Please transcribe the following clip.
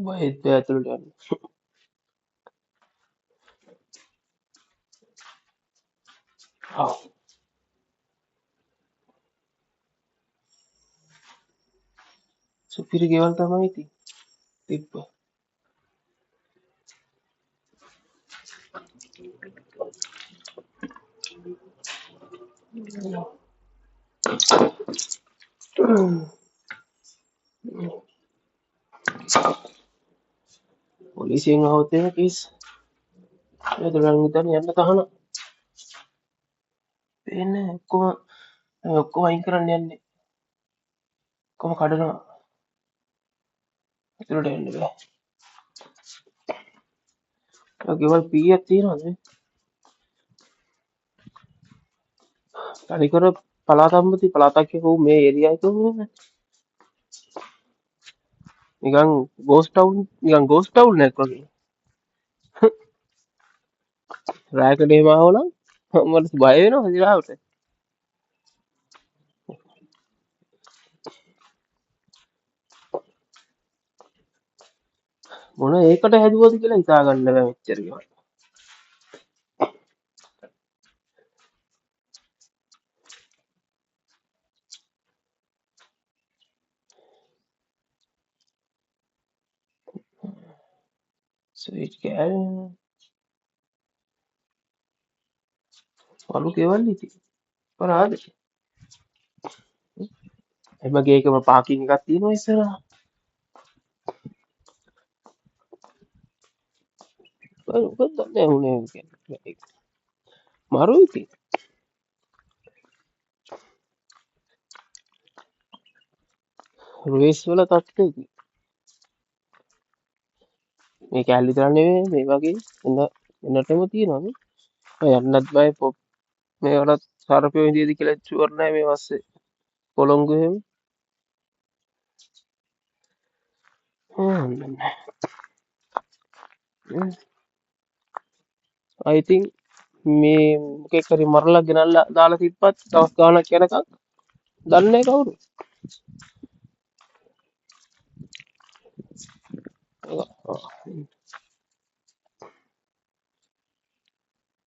වෛද්‍ය ඇතුළට යන්න. ආ සුපිරි ගෙවල් තමයි ඉතින් තිබ්බ. පොලිසියෙන් ආවොත් එහෙම කේස්. ඒතරම් හිතන්නේ යන්න තහනම්. පේන්නේ ඔක්කොම ඔක්කොම අයින් කරන්න යන්නේ. ඔක්කොම කඩනවා. ඇතුළට එන්න බෑ. ඔය ගෙවල් පීයක් තියෙනවද? තනිකර පළාතම්මති පළාතක් කියපුව මේ ඒරියා එකම නේ. නිකන් ගෝස්ට් ටවුන් එකක් වගේ. රායකට එහෙම ආවනම් මට බය වෙනවා ඉතින්. මොන ඒකට හැදුවද කියලා හිතා ගන්න බෑ මෙච්චර ගෙවල්. ස්වීට් කෑවේ පළු ගෙවල් ඉතින්. පරාද. එමගේ එකම පාකින් එකක් තියෙනවා ඉස්සරහා. මොකද දන්නේ උනේ කියන්නේ. මරු ඉතින්. රුවේස් වල තත්ත්වය ඉතින්. මේ කැලේ විතර නෙවෙයි මේ වගේ එන්නටම තියෙනවා නේ. යන්නත් බය මේ වලත් සර්පය ඉඳීද කියලා ෂුවර් නැහැ මේ වස්සේ. පොළොංගු එහෙම. I think මේ මොකෙක් හරි මරලා ගෙනල්ලා දාලා තිබ්බත් දවස් ගාණක් යනකම් දන්නේ නැහැ කවුරු.